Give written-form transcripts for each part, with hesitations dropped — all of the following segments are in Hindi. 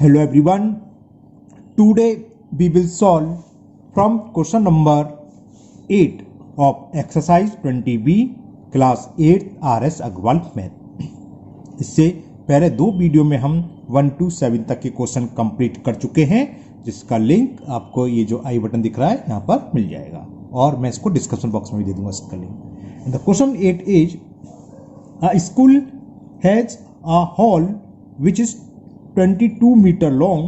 Hello everyone. Today we will solve from question number 8 of exercise 20B class 8 RS Agarwal math. इससे पहले दो वीडियो में हम 1 to 7 तक के क्वेश्चन कंप्लीट कर चुके हैं, जिसका लिंक आपको ये जो आई बटन दिख रहा है यहाँ पर मिल जाएगा और मैं इसको डिस्क्रिप्शन बॉक्स में भी दे दूंगा इसका link. The question 8 is a school has a hall which is 22 meter long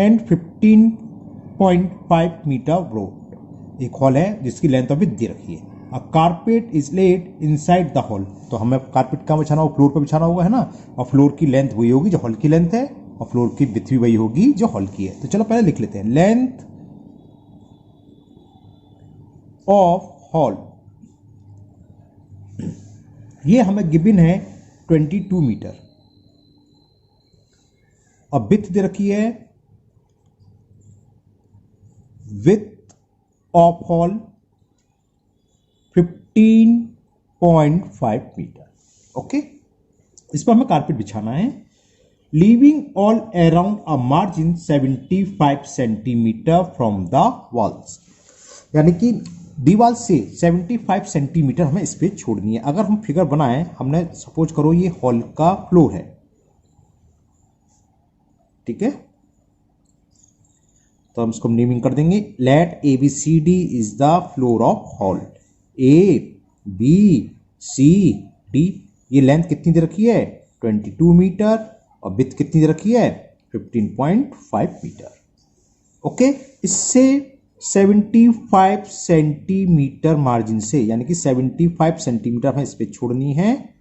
and 15.5 meter broad। एक हॉल है जिसकी लेंथ अभी दे रखी है। A carpet is laid inside the hall, तो हमें कारपेट कहाँ बिछाना होगा? फ्लोर पर बिछाना होगा, है ना। और फ्लोर की लेंथ वही होगी जो हॉल की लेंथ है और फ्लोर की विड्थ भी वही होगी जो हॉल की है। तो चलो पहले लिख लेते हैं लेंथ ऑफ हॉल। ये हमें गिवन है 22 मीटर और विड्थ दे रखी है, width of hall 15.5 metre. Okay, इस पर हमें कारपेट बिछाना है। Leaving all around a margin 75 centimetre from the walls, यानी कि दीवार से 75 सेंटीमीटर हमें स्पेस छोड़नी है। अगर हम फिगर बनाएं, हमने सपोज करो ये हॉल का फ्लोर है, ठीक है, तो हम इसको नेमिंग कर देंगे। Let A B C D is the floor of hall. A B C D, ये लेंथ कितनी दे रखी है? 22 मीटर और विड्थ कितनी दे रखी है? 15.5 मीटर। ओके, इससे 75 सेंटीमीटर मार्जिन से, यानी कि 75 सेंटीमीटर हमें स्पेस छोड़नी है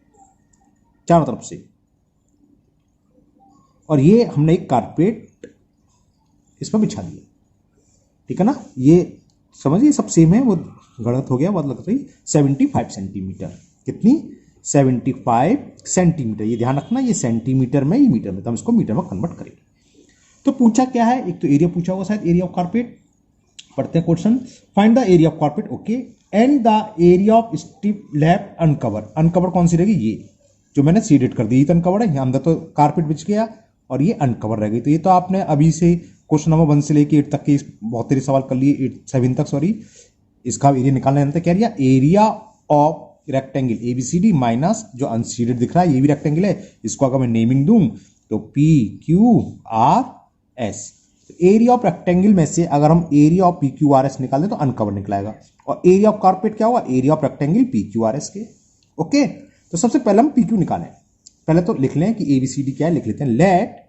चारों तरफ से। और ये हमने एक कारपेट इस पर बिछा दिया, ठीक है ना। ये समझिए सब सेम है, वो गलत हो गया, बात लग रही। 75 सेंटीमीटर, कितनी? 75 सेंटीमीटर। ये ध्यान रखना, ये सेंटीमीटर में, ये मीटर में, तो हम इसको मीटर में कन्वर्ट करेंगे। तो पूछा क्या है? एक तो एरिया पूछा होगा शायद, एरिया ऑफ कारपेट। पढ़ते हैं question. Find the area of carpet, okay, and the area of strip left uncover. Uncover कौन सी रहेगी? ये जो मैंने सीडेड कर दी, ये तो अनकवर है। यहाँ अंदर तो कारपेट बिछ गया और ये अनकवर रह गई। तो ये तो आपने अभी से क्वेश्चन नंबर 1 से लेके 8 तक के बहुत सारे सवाल कर लिए, 7 तक, सॉरी। इसका एरिया निकालना है। क्या area of rectangle ABCD minus जो अनसीडेड दिख रहा है, ये भी रेक्टेंगल है। इसको अगर मैं नेमिंग दूं तो PQRS। एरिया ऑफ रेक्टेंगल में से अगर हम एरिया ऑफ PQRS निकाल दें तो अनकवर निकलेगा। और एरिया ऑफ कारपेट क्या होगा? एरिया ऑफ रेक्टेंगल PQRS के। ओके, तो सबसे पहले हम PQ निकालें। पहले तो लिख लें कि ABCD क्या है, लिख लेते हैं। Let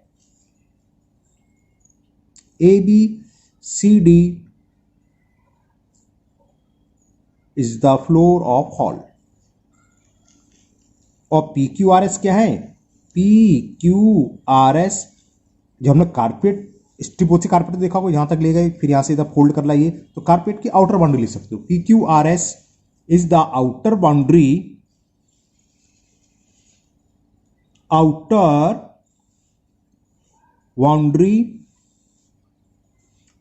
ABCD is the floor of hall. और PQRS क्या है? PQRS जो हमने कारपेट स्ट्रिप होती कारपेट देखा होगा, यहां तक ले गए, फिर यहां से इधर फोल्ड कर लाइए, तो कारपेट की आउटर बाउंड्री लिख सकते हो। PQRS is the outer boundary, outer boundary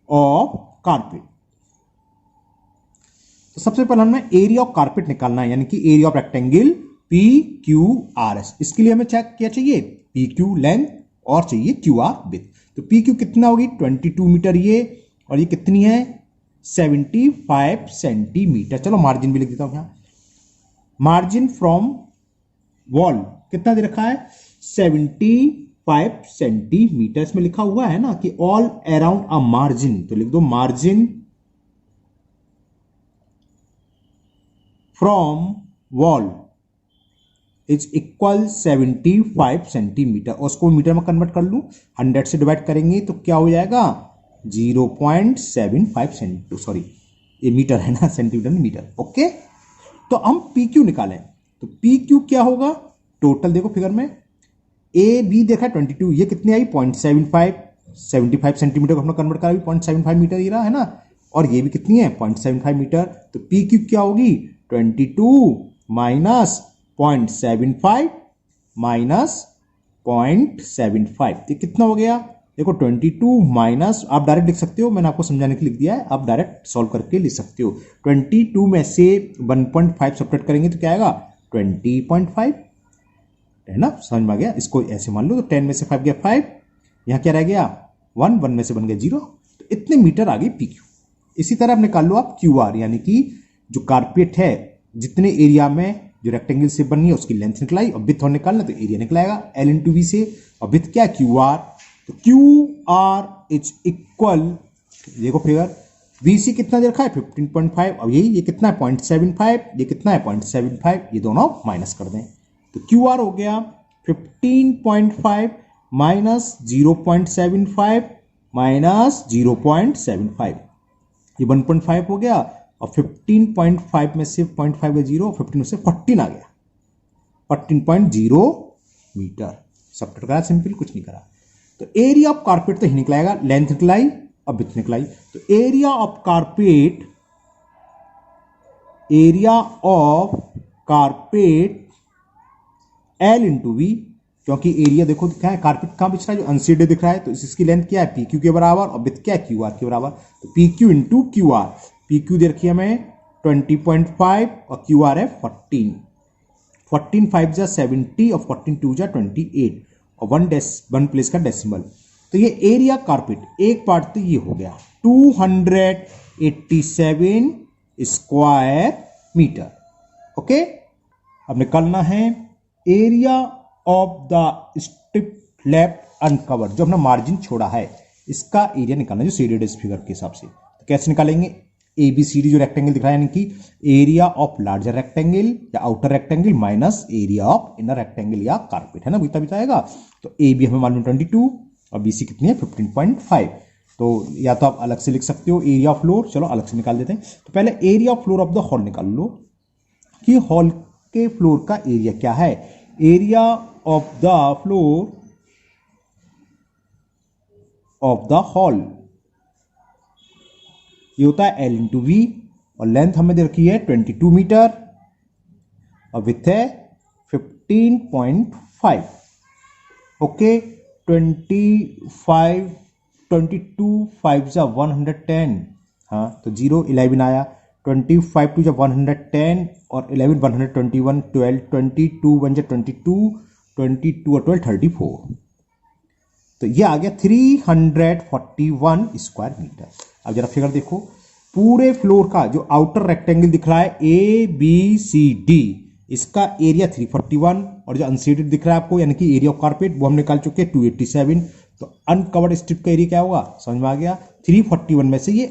of carpet. तो सबसे पहले हमें एरिया ऑफ कारपेट निकालना है, यानी कि एरिया ऑफ रेक्टेंगल PQRS। इसके लिए हमें चेक क्या चाहिए? PQ लेंथ और चाहिए QR विड्थ। तो PQ कितना होगी? 22 मीटर ये, और ये कितनी है? 75 सेंटीमीटर। चलो मार्जिन भी लिख देता हूं यहां। मार्जिन फ्रॉम वॉल कितना दे रखा है? 75 सेंटीमीटर। इसमें लिखा हुआ है ना कि ऑल अराउंड अ मार्जिन, तो लिख दो margin from wall is equal 75 centimetre. और उसको मीटर में कन्वर्ट कर लूं, 100 से डिवाइड करेंगे तो क्या हो जाएगा? 0.75 सेंटी, सॉरी ये मीटर है ना, सेंटीमीटर नहीं मीटर। ओके, तो हम PQ निकालें तो PQ क्या होगा? टोटल देखो फिगर में, ए बी देखा 22, ये कितनी आई? 0.75, 75 सेंटीमीटर को हमने कन्वर्ट करा, 0.75 मीटर ये रहा है ना। और ये भी कितनी है? 0.75 मीटर। तो PQ क्या होगी? 22 माइनस 0.75 माइनस 0.75, तो कितना हो गया? देखो 22 माइनस, आप डायरेक्ट लिख सकते हो, मैंने आपको समझाने के लिए लिख दिया है, आप डायरेक्ट सॉल्व करके लिख सकते हो। 22 में से 1.5 सब्ट्रैक्ट करेंगे तो क्या आएगा? 20.5, है ना, समझ में आ गया। इसको ऐसे मान लो तो 10 में से 5 गया 5, यहाँ क्या रह गया 1, 1 में से बन गया 0, तो इतने मीटर आ गई पी क्यू। इसी तरह आप निकाल लो आप क्यू आर, यानी कि जो कारपेट है जितने एरिया में जो रेक्टेंगल से बनी है उसकी लेंथ निकलाई और विड्थ और निकालना तो एरिया निकलाएगा एल इंटू वी से, और विड्थ क्या क्यू आर, तो क्यू आर इज इक्वल, देखो फिगर वी सी कितना दे रखा है 15.5, अब यही ये कितना है 0.75, ये कितना है 0.75, ये दोनों माइनस कर दें तो क्यू आर हो गया 15.5 माइनस 0.75 माइनस 0.75, ये 1.5 हो गया, और 15.5 में से 0.5 का 0, 15 में से 14 आ गया, 14.0 मीटर। सब करा सिंपल, कुछ नहीं करा। तो एरिया ऑफ कारपेट तो ही निकलाएगा, लेंथ निकलाई और विड्थ निकलाई, तो area of carpet, area of carpet L into V, क्योंकि एरिया देखो दिखा है कारपेट कहां बिछ रहा है, जो अनसीडेड दिख रहा है, तो इसकी लेंथ क्या है पी क्यू के बराबर और विड्थ क्या है क्यू आर के बराबर, तो P Q into Q R, P Q दे रखी है हमें 20.5 और क्यू आर है 14, 14 5 जा 70 और 14 2 जा 28 और 1 प्लेस का डेसिमल, तो ये एरिया कारपेट एक पार्ट तो ये हो गया 287 स्क्वायर मीटर। ओके, अब निकालना है area of the strip left uncovered, जो हमने मार्जिन छोड़ा है इसका एरिया निकालना, जो शेडेड इस फिगर के हिसाब से। तो कैसे निकालेंगे, ए बी सी डी जो रेक्टेंगल दिख रहा है, यानी कि एरिया ऑफ लार्जर रेक्टेंगल या outer rectangle minus area of inner rectangle या कारपेट, है ना, बीता बिताएगा। तो ए बी हमें मालूम 22 और बी सी कितनी है 15.5, तो या तो आप अलग से लिख सकते हो एरिया ऑफ फ्लोर, चलो अलग से निकाल देते हैं। तो पहले area of floor of the hall निकाल लो कि हॉल के फ्लोर का एरिया क्या है। Area of the floor of the hall ये होता है एल इंटू वी, और लेंथ हमें दे रखी है 22 मीटर और विड्थ है 15.5। ओके, 25 22 5 जा 110, हाँ तो 0 11 आया, 25 2 जा 110 और 11 121, 12 22 1 जा 22, 22 और 12 34, तो ये आ गया 341 स्क्वायर मीटर। अब जरा फिगर देखो, पूरे फ्लोर का जो आउटर रेक्टेंगल दिख रहा है ए बी सी डी, इसका एरिया 341 और जो अनसीडेड दिख रहा है आपको यानी कि एरिया ऑफ कारपेट वो हम निकाल चुके हैं 287, तो अनकवर्ड स्ट्रिप का एरिया क्या होगा समझ में आ गया, 341 में से ये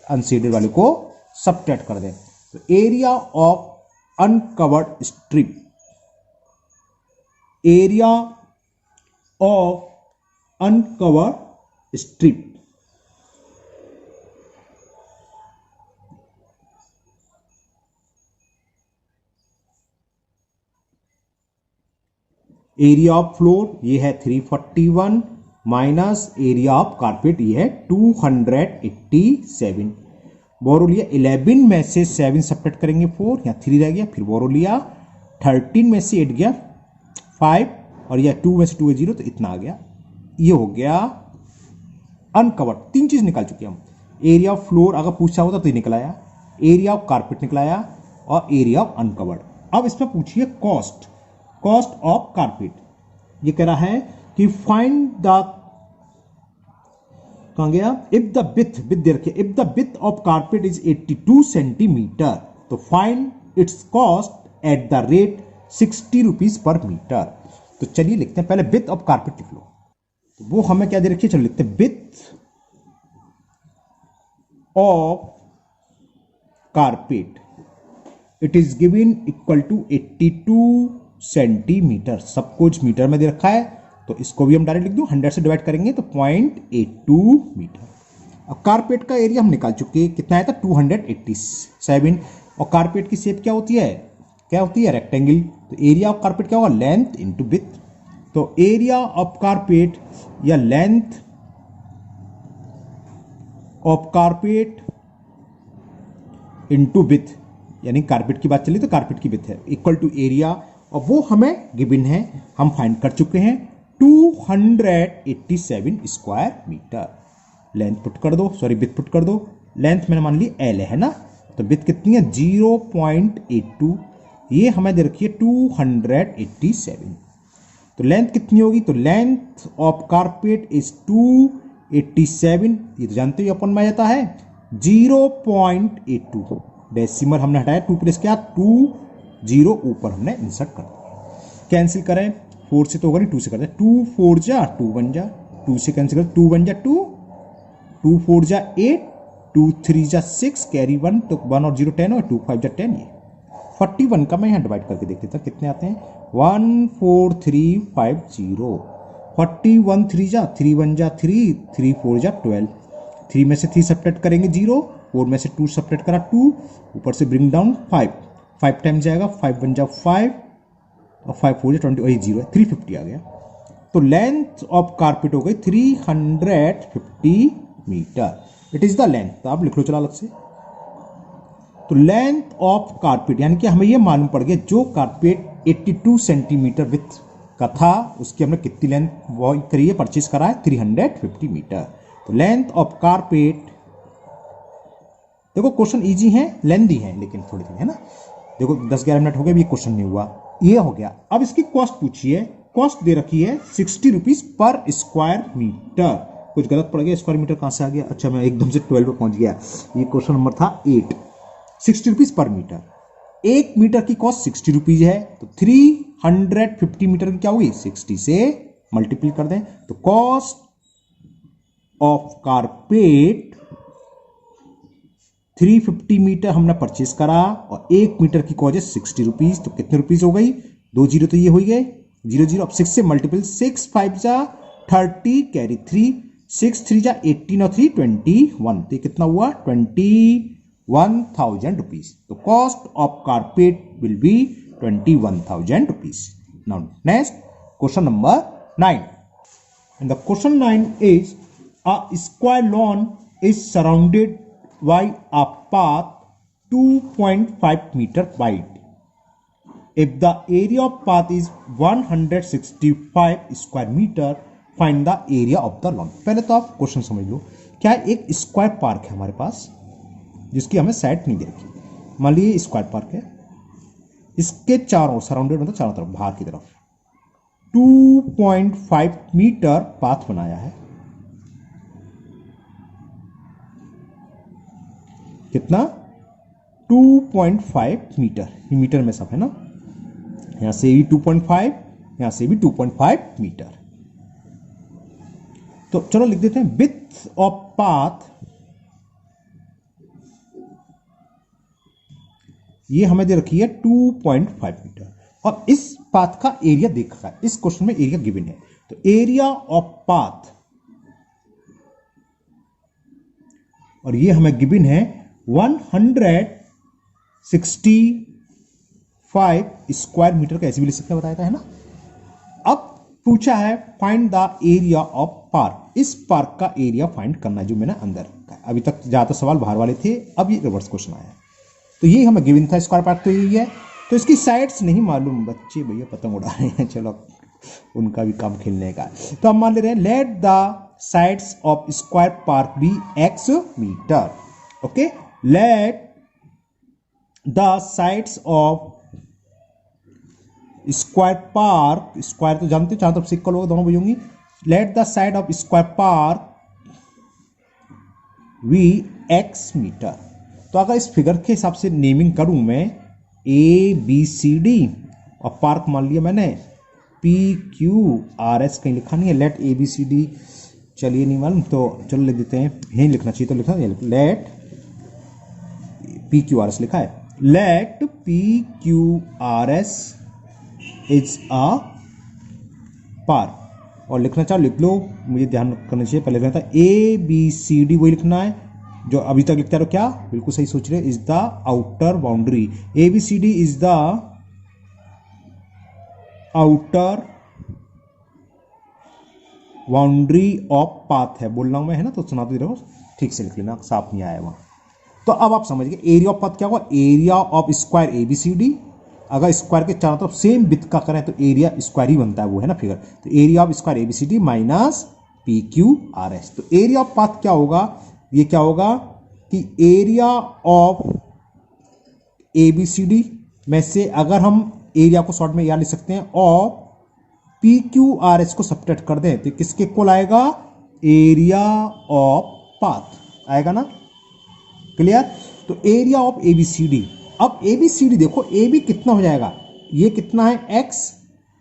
अनसीडेड वाले को सबट्रैक्ट कर दें, तो area of uncovered strip, area of uncovered strip area of floor ये है 341 माइनस एरिया ऑफ कारपेट ये है 287, बोरो लिया 11 में से 7 सब्ट्रैक्ट करेंगे 4, यहाँ 3 रह गया, फिर बोरो लिया 13 में से 8 गया 5 और यह 2 में से 2 है 0, तो इतना आ गया, ये हो गया अनकवर्ड। 3 चीज निकाल चुके हम, एरिया ऑफ फ्लोर अगर पूछा होता तो ये निकलाया, एरिया ऑफ कारपेट निकलाया और एरिया ऑफ अनकवर्ड। अब इसमें पूछिए कॉस्ट, कॉस्ट ऑफ कारपेट, ये कह रहा है कि फाइंड द, कहां गया, इफ द विड्थ दे रखे, if the width of carpet is 82 centimetre तो find its cost at the rate 60 rupees per metre. तो चलिए लिखते हैं, पहले विड्थ ऑफ कारपेट लिख लो, तो वो हमें क्या दे रखी है, चलो लिखते हैं width of carpet it is given equal to 82 centimetre, सब कुछ मीटर में दे रखा है, तो इसको भी हम डायरेक्ट लिख दूं, 100 से डिवाइड करेंगे तो 0.82 मीटर। अब कारपेट का एरिया हम निकाल चुके, कितना आया था 287, और कारपेट की शेप क्या होती है, क्या होती है रेक्टेंगल, तो एरिया ऑफ कारपेट क्या होगा लेंथ इंटू विड्थ, तो एरिया ऑफ कारपेट या length of carpet into width, यानी कारपेट की बात चली तो कारपेट की विड्थ है इक्वल टू एरिया, और वो हमें गिवन है, हम फाइंड कर चुके हैं 287 स्क्वायर मीटर। लेंथ पुट कर दो, सॉरी विड्थ पुट कर दो, लेंथ मैंने मान ली एल है ना, तो विड्थ कितनी है 0.82, ये हमें दे रखी है 287। तो लेंथ कितनी होगी, तो लेंथ ऑफ कारपेट इज 287, ये तो जानते हो अपन में जाता है 0.82, डेसिमल हमने हटाया, 2 प्लेस क्या 2 0 ऊपर हमने इंसर्ट कर दिया। कैंसिल करें 4 से तो होगा नहीं, 2 से करते हैं, 2 4 जा 2 1 जा, 2 से कैंसिल कर 2 1 जा 2, 2 4 जा 8, 2 3 जा 6, कैरी 1 तो 1 और 0 10 और 2 5 जा 10, ये 41 का मैं यहाँ डिवाइड करके देख लेता कितने आते हैं, 14350, 41 3 जा 3 1 जा 3, 3 4 जा 12, 3 में से 3 सब्ट्रैक्ट करेंगे 0, 4 में से 2 सब्ट्रैक्ट करा 2, ऊपर से ब्रिंग डाउन 5, 5 टाइम जाएगा, 5 1 जा 5 और 5 4 जा 20, वही 0 है, 350 आ गया। तो लेंथ ऑफ कारपेट हो गई 350 metre, it is the length. तो आप लिख लो चला अलग से। तो लेंथ ऑफ कारपेट यानी कि हमें यह मालूम पड़ गया जो कारपेट 82 सेंटीमीटर विथ का था उसकी हमने कितनी लेंथ वो करी है, परचेज करा है 350 मीटर। तो लेंथ ऑफ कारपेट, देखो क्वेश्चन इजी है लेंथी है लेकिन थोड़ी थोड़ी है ना, देखो 10-11 मिनट हो गए ये क्वेश्चन नहीं हुआ, ये हो गया। अब इसकी कॉस्ट पूछिए, कॉस्ट दे रखी है 60 रुपीज पर स्क्वायर मीटर। कुछ गलत पड़ गया, स्क्वायर मीटर कहां से आ गया, अच्छा मैं एकदम से 12 पे पहुंच गया, ये क्वेश्चन नंबर था 8। 60 रुपीज पर मीटर, 1 मीटर की कॉस्ट 60 रुपीज है, तो 350 मीटर की क्या होगी, 60 से मल्टीप्लाई कर दें, तो कॉस्ट ऑफ कारपेट 350 मीटर हमने परचेस करा और 1 मीटर की कॉस्ट है 60 रुपीज, तो कितने रुपीज हो गई, 2 जीरो तो ये हो गए 0 0, अब 6 से मल्टीपल, 6 5 जा 30 कैरी 3, 6 3 जा 18 और 3 21, तो कितना हुआ 21,000 रुपीज। तो cost of carpet will be 21,000 rupees. Now next question number 9, and the question 9 is a square lawn is surrounded by a path 2.5 meter wide. If the area of path is 165 square meter, find the area of the lawn. पहले तो आप क्वेश्चन समझ लो, क्या एक स्क्वायर पार्क है हमारे पास जिसकी हमें साइड नहीं दे रखी, मान लीजिए स्क्वायर पार्क है, इसके चारों सराउंडेड मतलब चारों तरफ बाहर की तरफ 2.5 मीटर पाथ बनाया है, कितना 2.5 मीटर, ये मीटर में सब है ना, यहां से भी 2.5, यहां से भी 2.5 मीटर। तो चलो लिख देते हैं विड्थ ऑफ पाथ, ये हमें दे रखी है 2.5 मीटर और इस पाथ का एरिया देख रखा है, इस क्वेश्चन में एरिया गिवन है, तो एरिया ऑफ पाथ, और ये हमें गिवन है 165 स्क्वायर मीटर का, ऐसे भी लिख सकते हैं, बताया था है ना। अब पूछा है find the area of park, इस पार्क का एरिया फाइंड करना है जो मैंने अंदर रखा है। अभी तक ज्यादा सवाल बाहर वाले थे, अब ये रिवर्स क्वेश्चन आया है। तो ये हमें गिवन था स्क्वायर पार्क, तो यही है, तो इसकी साइड्स नहीं मालूम, बच्चे भैया पतंग उड़ा रहे हैं, चलो उनका भी काम खेलने का। तो हम मान ले रहे हैं let the sides of square park be x metre, okay, let the sides of square park, square तो जानते हो चारों तरफ से इक्वल होगा, दोनों बजेंगी, let the side of square park be x metre. तो अगर इस फिगर के हिसाब से नेमिंग करूं मैं ABCD और पार्क मान लिया मैंने PQRS, कहीं लिखा नहीं है, लेट ABCD, चलिए नहीं मालूम तो चलो लिख देते हैं, यहीं लिखना चाहिए तो लिखा लेट PQRS लिखा है, let PQRS is a park, और लिखना चाहो लिख लो, मुझे ध्यान करना चाहिए, पहले लिखना था ABCD, वही लिखना है जो अभी तक लिखता रहो, क्या बिल्कुल सही सोच रहे, is the outer boundary, ABCD is the outer boundary of path है, बोल रहा हूं मैं है ना, तो सुना तो रहो, ठीक से लिख लेना, साफ नहीं आया वहां। तो अब आप समझ गए एरिया ऑफ पाथ क्या होगा, एरिया ऑफ स्क्वायर ABCD, अगर स्क्वायर के चारों तरफ सेम विड्थ का करें तो एरिया स्क्वायर ही बनता है, वो है ना फिगर, तो area of square ABCD minus PQRS। तो एरिया ऑफ पाथ क्या होगा, ये क्या होगा कि एरिया ऑफ ABCD में से अगर हम एरिया को शॉर्ट में याद लिख सकते हैं of P Q R S को सब्ट्रैक्ट कर दें तो किसके इक्वल आएगा, एरिया ऑफ पाथ आएगा ना, क्लियर। तो एरिया ऑफ एबीसीडी, अब एबीसीडी देखो ए बी कितना हो जाएगा, ये कितना है एक्स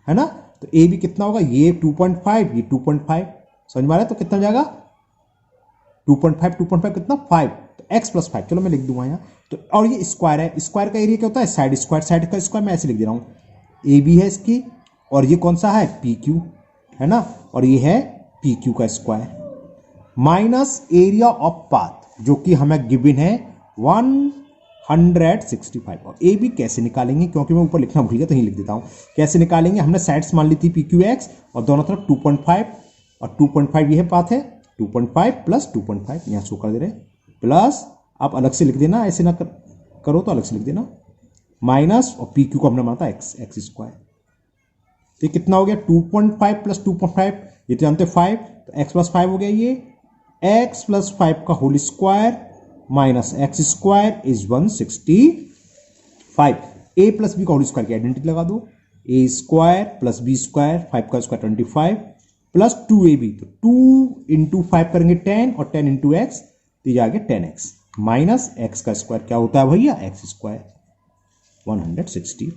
है ना, तो ए बी कितना होगा, ये 2.5 ये 2.5, समझ में आ रहा है, तो कितना हो जाएगा 2.5 कितना 5, तो x प्लस 5, चलो मैं लिख दूंगा यहाँ तो, और ये स्क्वायर है, स्क्वायर का एरिया क्या होता है साइड स्क्वायर, साइड का स्क्वायर मैं ऐसे लिख दे रहा हूँ, ए बी है इसकी और ये कौन सा है पी क्यू है ना, और ये है पी क्यू का square minus area of path जो कि हमें गिवन है 165। और ए बी कैसे निकालेंगे, क्योंकि मैं ऊपर लिखना भूल गया तो यहीं लिख देता हूँ, कैसे निकालेंगे, हमने साइड्स मान ली थी पी क्यू एक्स और दोनों तरफ 2.5 और 2.5 ये है पाथ है 2.5 प्लस 2.5 यहाँ शो कर दे रहे प्लस, आप अलग से लिख देना, ऐसे ना करो तो अलग से लिख देना, माइनस और पी क्यू को हमने माना था एक्स स्क्वायर, तो कितना हो गया 2.5 प्लस 2.5 ये तो जानते 5, तो x प्लस 5 हो गया, ये x प्लस 5 का whole square minus X square is 165, a plus B का होल स्क्वायर की आइडेंटिटी लगा दो, a square plus B square 5 का स्क्वायर 25 प्लस 2ab, तो 2 इंटू 5 करेंगे 10 और 10 इंटू एक्स तो ये आ गया 10x माइनस एक्स का स्क्वायर क्या होता है भैया एक्स स्क्वायर 165।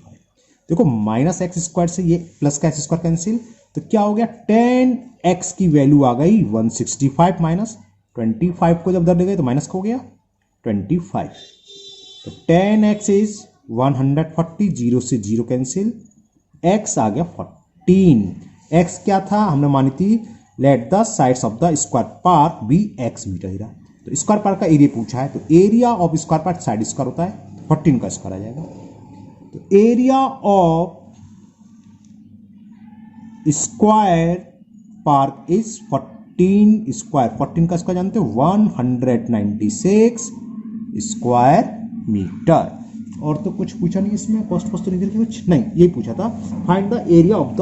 देखो माइनस एक्स स्क्वायर से ये प्लस का एक्स स्क्वायर कैंसिल, तो क्या हो गया 10x की वैल्यू आ गई 165 माइनस 25 को जब उधर ले गए तो माइनस हो गया 25, तो 10x इज 140, 0 से 0 कैंसिल, x आ गया 14, x क्या था हमने मानी थी let the sides of the square park be x metre ही रहा, तो स्क्वायर पार्क का एरिया पूछा है, तो area of square park side square होता है 14 का स्क्वायर आ जाएगा, तो area of square park is 14 square, 14 का स्क्वायर जानते हो 196 स्क्वायर मीटर। और तो कुछ पूछा नहीं इसमें, कॉस्ट तो नहीं देखिए कुछ नहीं, यही पूछा था find the area of the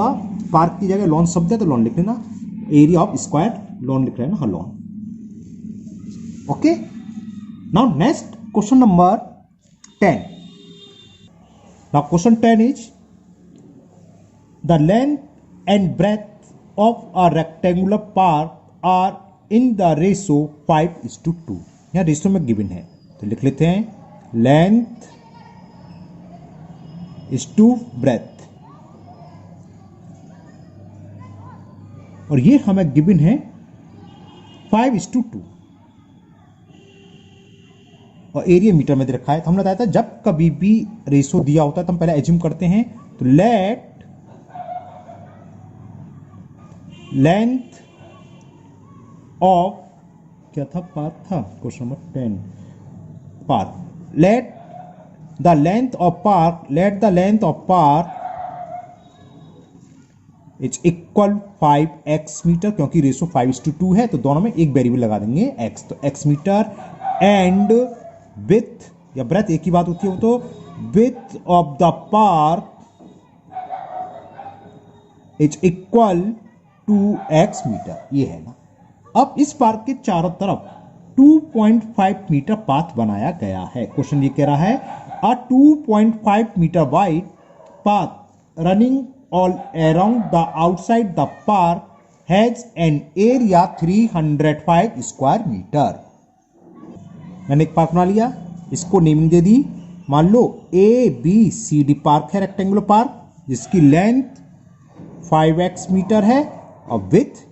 park की जगह लॉन शब्द है तो लॉन लिख लेना, एरिया ऑफ स्क्वायर लॉन लिख रहे हैं ना, हाँ lawn, okay. Now next question number 10, now question 10 is the length and breadth of a rectangular park are in the ratio 5:2, यहाँ रेशियो में गिवन है तो लिख लेते हैं लेंथ इज टू ब्रेथ, और ये हमें गिवन है 5:2 और एरिया मीटर में दे रखा है, तो हमने बताया था जब कभी भी रेशो दिया होता है तो हम पहले एज्यूम करते हैं, तो लेट लेंथ ऑफ क्या था पार्क था question number 10 park, let the length of park, let the length of park is equal 5x metre, क्योंकि रेशो 5:2 है तो दोनों में एक वेरिएबल लगा देंगे x, तो x मीटर, एंड विथ या ब्रेथ एक ही बात होती है, वो तो width of the park is equal to x metre, ये है ना। अब इस पार्क के चारों तरफ 2.5 मीटर पाथ बनाया गया है, क्वेश्चन ये कह रहा है a 2.5 metre wide path running all around the outside the park has an area 305 square metre. मैंने एक पार्क बना लिया, इसको नेमिंग दे दी, मान लो A B C D park है, रेक्टेंगुलर पार्क जिसकी लेंथ 5x मीटर है और विथ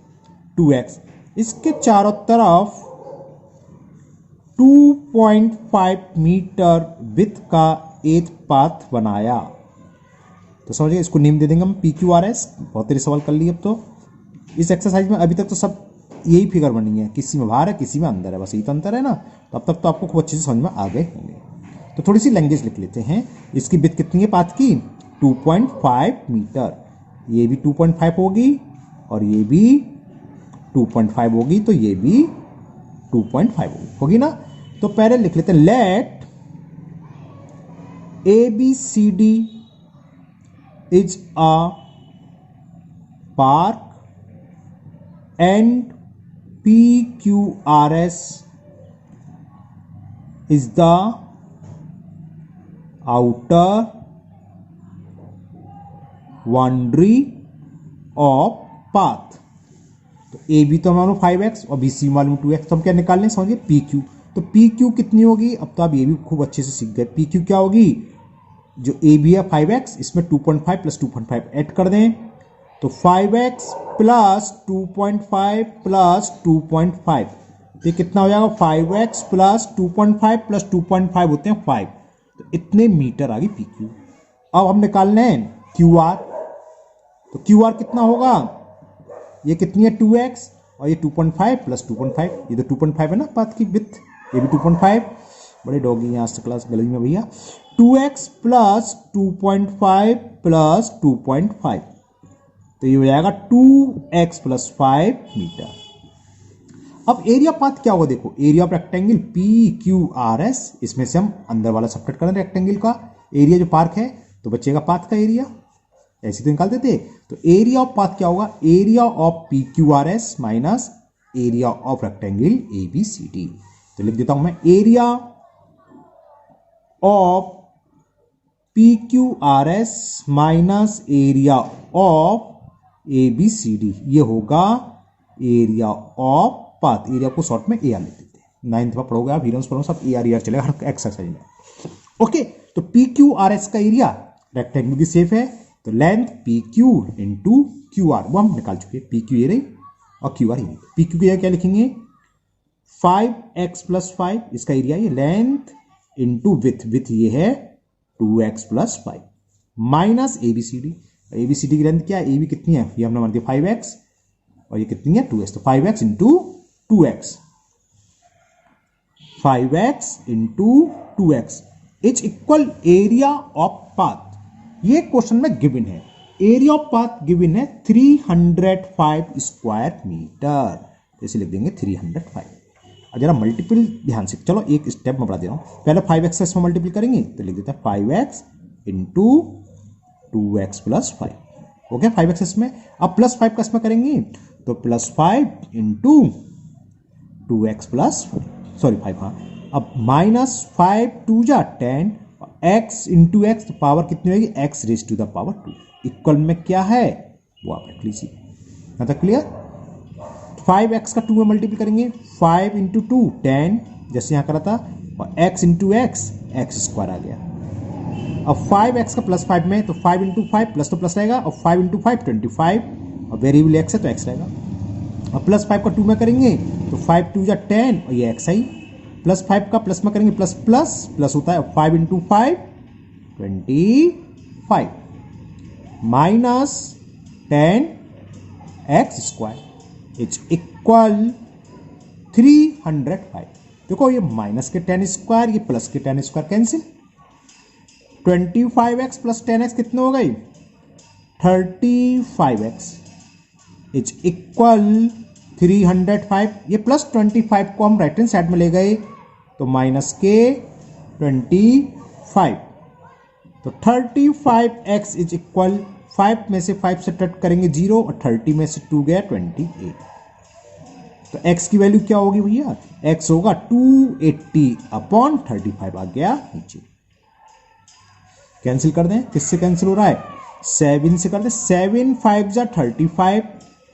2x, इसके चारों तरफ 2.5 मीटर विथ का एक पाथ बनाया, तो समझिए इसको नेम दे देंगे हम PQRS। बहुत तेरे सवाल कर लिए अब तो इस एक्सरसाइज में, अभी तक तो सब यही फिगर बनी है, किसी में बाहर है किसी में अंदर है, बस यही तो अंतर है ना, तो अब तक तो आपको खूब अच्छे से समझ में आ गए होंगे। तो थोड़ी सी लैंग्वेज लिख लेते हैं, इसकी विड्थ कितनी है पाथ की 2.5 मीटर, ये भी 2.5 होगी और ये भी 2.5 होगी, तो ये भी 2.5 होगी ना। तो पहले लिख लेते हैं let ABCD is a park and PQRS is the outer boundary of path. तो ए बी तो हमारा 5x और बी सी मालूम 2x, तो हम क्या निकाल लें समझिए पी क्यू। तो पी क्यू कितनी होगी, अब तो आप ये भी खूब अच्छे से सीख गए। पी क्यू क्या होगी, जो ए बी है 5x, इसमें 2.5 प्लस 2.5 ऐड कर दें, तो 5x प्लस 2.5 प्लस 2.5, तो ये कितना हो जाएगा 5x प्लस 2.5 प्लस 2.5 होते हैं 5, तो इतने मीटर आ गई पी क्यू। अब हम निकाल लें क्यू आर, तो क्यू आर कितना होगा, ये कितनी है 2x और ये 2.5 प्लस 2.5, ये तो 2.5 है ना पाथ की विथ, ये भी 2.5, बड़े डॉगी यहाँ से क्लास गली में भैया, 2x प्लस 2.5 प्लस 2.5, तो ये हो जाएगा 2x प्लस 5 मीटर। अब एरिया पाथ क्या होगा, देखो area of rectangle P Q R S, इसमें से हम अंदर वाला सब्ट्रैक्ट करें रेक्टेंगल का एरिया जो पार्क है, तो बचेगा पाथ का एरिया, ऐसे तो निकालते थे। तो एरिया ऑफ पाथ क्या होगा, area of P Q R S minus area of rectangle A B C D. तो लिख देता हूं मैं area of P Q R S minus area of A B C D, ये होगा एरिया ऑफ पाथ। एरिया को शॉर्ट में ए आर लिख देते हैं, 9th में पढ़ोगे आप, हीरोस पढ़ो सब ए आर चलेगा हर एक्सरसाइज में। ओके, तो पी क्यू आर एस का एरिया रेक्टेंगल की शेप है, तो length P Q into Q are वो हम निकाल चुके हैं, पी क्यू ये रही और क्यू आर ये। पी क्यू के क्या लिखेंगे 5x प्लस 5, इसका एरिया ये लेंथ इंटू विथ ये है 2x plus 5 minus ABCD. ABCD की लेंथ क्या है, ए बी कितनी है, ये हमने मान दिया 5x और ये कितनी है 2x, तो 5x into 2x, 5x into 2x is equal area of path. ये क्वेश्चन में गिवन है, एरिया ऑफ पाथ गिवन है 305 स्क्वायर मीटर, इसे लिख देंगे 305। और जरा मल्टीपल ध्यान से, चलो एक स्टेप में बढ़ा दे रहा हूं, पहले 5x से इसमें मल्टीपल करेंगे तो लिख देते हैं 5x इंटू 2x प्लस 5, हो गया 5x इसमें। अब प्लस 5 का इसमें करेंगे तो plus 5 into 2x plus sorry 5, हाँ, अब माइनस 5 2 जा 10, x इंटू एक्स, तो पावर कितनी होगी x raise to the power 2, equal में क्या है वो आप रख लीजिए, मतलब क्लियर। 5x का 2 में मल्टीपल करेंगे, 5 इंटू 2 10 जैसे यहाँ करा था, और x into x x square आ गया। अब 5x का प्लस 5 में, तो 5 इंटू 5 प्लस तो प्लस रहेगा, और 5 इंटू 5 25, और वेरिएबल x है तो x रहेगा। अब प्लस 5 का 2 में करेंगे तो 5 2 जा 10 और ये x आई, प्लस 5 का प्लस में करेंगे प्लस प्लस प्लस होता है 5 into 5 25 minus 10 x square is equal 305। देखो ये माइनस के 10 स्क्वायर, ये प्लस के 10 square cancel, 25x plus 10x कितने हो गई 35x इज इक्वल 305। ये प्लस 25 को हम राइट हैंड साइड में ले गए तो माइनस के 25, तो 35x इज इक्वल 5 में से 5 से कट करेंगे 0 और 30 में से 2 गया 28, तो x की वैल्यू क्या होगी भैया, x होगा 280 अपॉन 35 आ गया नीचे। कैंसिल कर दें, किससे कैंसिल हो रहा है 7 से कर दें, 7 5 जा 35,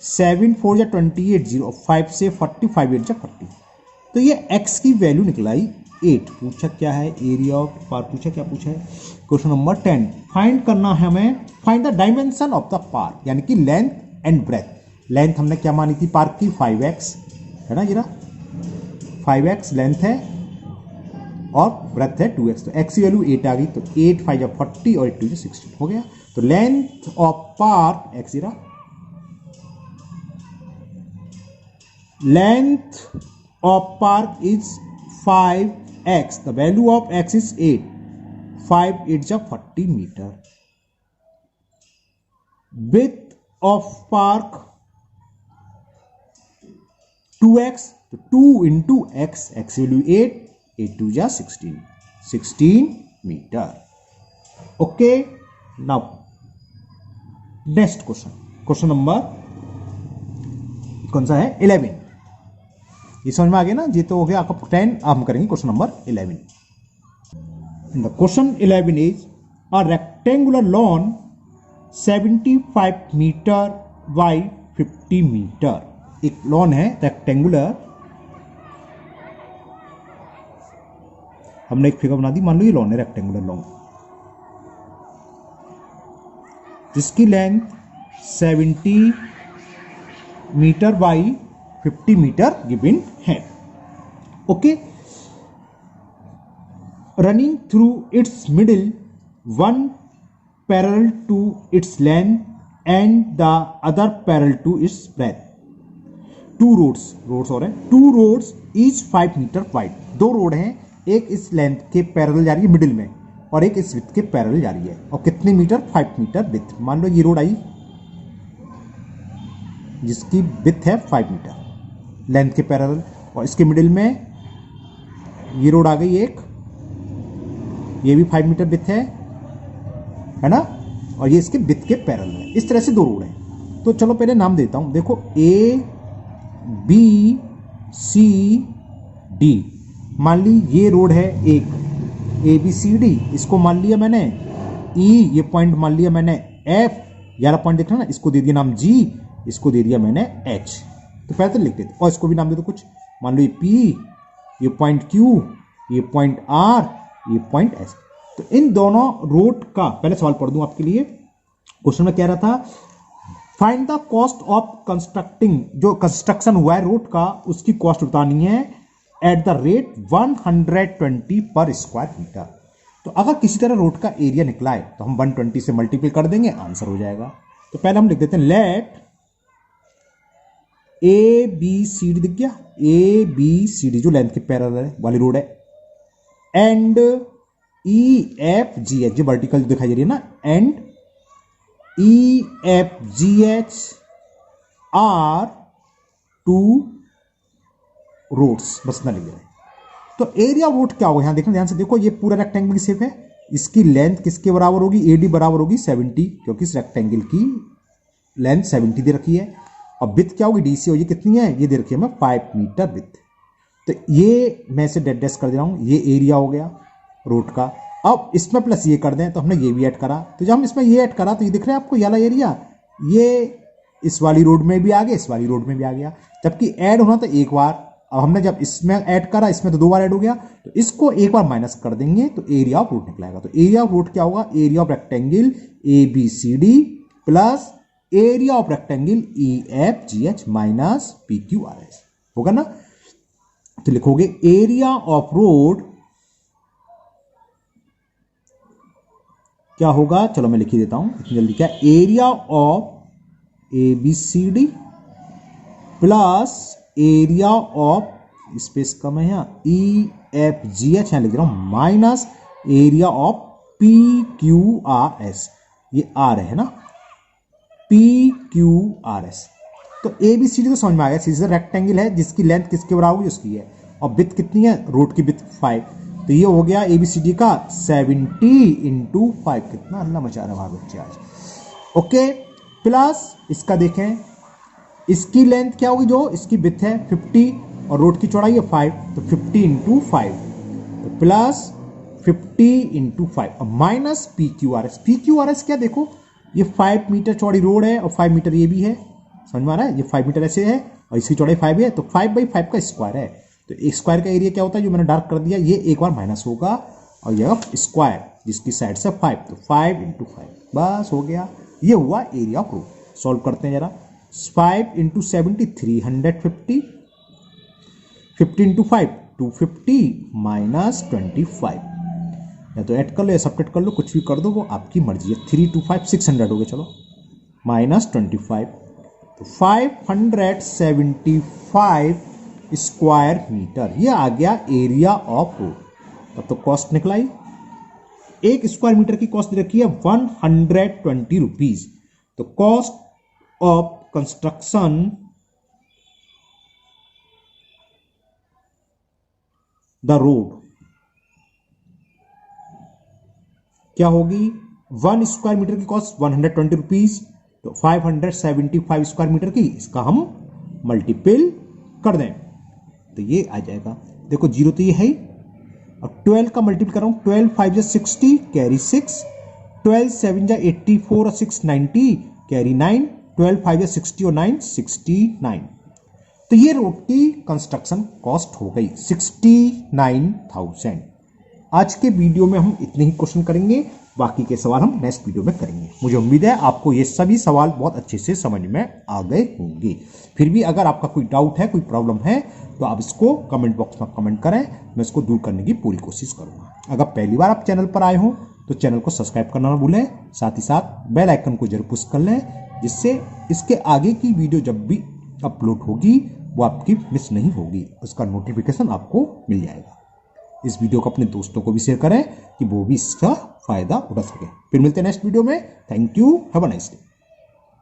7 4 जा 28, 0 5 से 45 8 जा 40, तो ये x की वैल्यू निकलाई 8। पूछा क्या है एरिया ऑफ पार्क, पूछा क्या पूछा है क्वेश्चन नंबर 10, फाइंड करना है हमें, find the dimension of the park, यानी कि लेंथ एंड ब्रेथ। लेंथ हमने क्या मानी थी पार्क की 5x है ना, जरा 5x लेंथ है और ब्रेथ है 2x, तो x की वैल्यू 8 आ गई, तो 8 5 जा 40 और 8 2 जा 16 हो गया। तो लेंथ ऑफ पार्क x जरा, length of park is 5x, the value of x is 8, 5 8 जा 40 metre. width of park 2x, तो 2 इंटू x, x वैल्यू 8, 8 2 जा 16, 16 metre. Okay, now next question, question number कौन सा है 11, ये समझ में आ गया ना, ये तो हो गया आपका 10। अब हम करेंगे question number 11। The question 11 is a rectangular lawn 75 metre by 50 metre. एक लॉन है रेक्टेंगुलर, हमने एक फिगर बना दी, मान लो ये लॉन है रेक्टेंगुलर लॉन जिसकी length 70 metre by 50 metre given है। Okay, running through its middle, one parallel to its length and the other parallel to its breadth. Two roads और है, two roads each 5 metre wide. दो रोड हैं, एक इस लेंथ के पैरेलल जा रही है मिडिल में और एक इस विड्थ के पैरेलल जा रही है। और कितने मीटर? 5 metre width. मान लो ये रोड आई जिसकी विड्थ है 5 मीटर लेंथ के पैरेलल, और इसके मिडिल में ये रोड आ गई एक, ये भी 5 मीटर विड्थ है ना, और ये इसके विड्थ के पैरेलल है। इस तरह से दो रोड हैं। तो चलो पहले नाम देता हूं, देखो A B C D। मान ली ये रोड है एक ABCD, इसको मान लिया मैंने E, ये पॉइंट मान लिया मैंने F, 11 पॉइंट देख रहे ना, इसको दे दिया नाम G, इसको दे दिया मैंने H। तो पहले तो लिख देते, और इसको भी नाम दे दो कुछ, मान लो ये P, ये पॉइंट Q, ये पॉइंट R, ये पॉइंट S। तो इन दोनों रोड का पहले सवाल पढ़ दूं आपके लिए। क्वेश्चन में कह रहा था find the cost of constructing, जो कंस्ट्रक्शन हुआ है रोड का उसकी कॉस्ट बतानी है एट द रेट 120 पर स्क्वायर मीटर। तो अगर किसी तरह रोड का एरिया निकला है तो हम 120 से मल्टीप्लाई कर देंगे, आंसर हो जाएगा। तो पहले हम लिख देते हैं लेट ABCD, दिख गया ABCD जो लेंथ के पैरेलल वाली रोड है, एंड EFGH जो वर्टिकल दिखाई दे रही है ना, and EFGH are two roads, बस ना लिख रहे। तो एरिया ऑफ रोड क्या होगा, यहां देखना ध्यान से, देखो ये पूरा रेक्टेंगल की शेप है, इसकी लेंथ किसके बराबर होगी? AD बराबर होगी 70, क्योंकि इस रेक्टेंगल की लेंथ 70 दे रखी है। और विड्थ क्या होगी? DC होगी, कितनी है ये दे रखी है मैं 5 मीटर विड्थ। तो ये मैं इसे डेड डैश कर दे रहा हूं, ये एरिया हो गया रोड का। अब इसमें प्लस ये कर दें तो हमने ये भी ऐड करा, तो जब हम इसमें ये ऐड करा तो ये दिख रहा है आपको, ये वाला एरिया ये इस वाली रोड में भी आ गया, इस वाली रोड में भी आ गया, जबकि ऐड होना तो एक बार। अब हमने जब इसमें ऐड करा, इसमें तो 2 बार ऐड हो गया, तो इसको एक बार माइनस कर देंगे तो एरिया ऑफ रोड निकलेगा। तो एरिया ऑफ रोड क्या होगा? Area of rectangle ABCD plus area of rectangle EFGH minus PQRS होगा ना। तो लिखोगे एरिया ऑफ रोड क्या होगा, चलो मैं लिख ही देता हूं इतनी जल्दी, क्या area of ABCD plus area of, space कम है यहाँ, EFGH यहां लिख रहा हूं, माइनस एरिया ऑफ PQRS, ये R है ना, PQRS। तो ABCD तो समझ में आ गया, सीधा रेक्टेंगल है जिसकी लेंथ किसके बराबर होगी उसकी है, और विड्थ कितनी है? रोड की विड्थ 5। तो ये हो गया ABCD का 70 इंटू 5, कितना हल्ला मचा रहा है बच्चे आज। ओके, प्लस इसका देखें, इसकी लेंथ क्या होगी, जो इसकी विड्थ है 50 और रोड की चौड़ाई है 5, तो 50 इंटू 5, तो प्लस 50 इंटू 5 और माइनस PQRS। PQRS क्या, देखो ये 5 मीटर चौड़ी रोड है और 5 मीटर ये भी है, समझ में आ रहा है, ये 5 मीटर ऐसे है और इसकी चौड़ाई 5 है, तो 5/5 का स्क्वायर है। तो एक स्क्वायर का एरिया क्या होता है, जो मैंने डार्क कर दिया, ये एक बार माइनस होगा और यह स्क्वायर जिसकी साइड से 5, तो 5 इंटू 5, बस हो गया। ये हुआ एरिया ऑफ रोड। सॉल्व करते हैं जरा, 5 इंटू 70 350, 50 इंटू 5 250 माइनस 25, या तो ऐड कर लो या सब्ट्रैक्ट कर लो, कुछ भी कर दो, वो आपकी मर्जी है। 3 2 5 600 हो गया, चलो माइनस 25, तो 575 स्क्वायर मीटर, ये आ गया एरिया ऑफ रोड। तब तो कॉस्ट निकलाई, एक स्क्वायर मीटर की कॉस्ट दे रखी है 120 रुपीज। तो cost of construction the road क्या होगी, 1 स्क्वायर मीटर की कॉस्ट 120 रुपीज, तो 575 स्क्वायर मीटर की इसका हम मल्टीपल कर दें तो ये आ जाएगा। देखो 0 तो ये है, और 12 का मल्टीपल कर रहा हूं, 12 5 जा 60 कैरी 6, 12 7 जा 84 और 6 90 कैरी 9, 12 5 60 और 9 69। तो ये रोड की कंस्ट्रक्शन कॉस्ट हो गई 69,000। आज के वीडियो में हम इतने ही क्वेश्चन करेंगे, बाकी के सवाल हम नेक्स्ट वीडियो में करेंगे। मुझे उम्मीद है आपको ये सभी सवाल बहुत अच्छे से समझ में आ गए होंगे। फिर भी अगर आपका कोई डाउट है, कोई प्रॉब्लम है, तो आप इसको कमेंट बॉक्स में कमेंट करें, मैं इसको दूर करने की पूरी कोशिश करूंगा। अगर पहली बार आप चैनल पर आए हो तो चैनल को सब्सक्राइब करना ना भूलें, साथ ही साथ बेल आइकन को जरूर पुश कर लें, जिससे इसके आगे की वीडियो जब भी अपलोड होगी वो आपकी मिस नहीं होगी, उसका नोटिफिकेशन आपको मिल जाएगा। इस वीडियो को अपने दोस्तों को भी शेयर करें कि वो भी इसका फायदा उठा सके। फिर मिलते हैं नेक्स्ट वीडियो में। Thank you, have a nice day.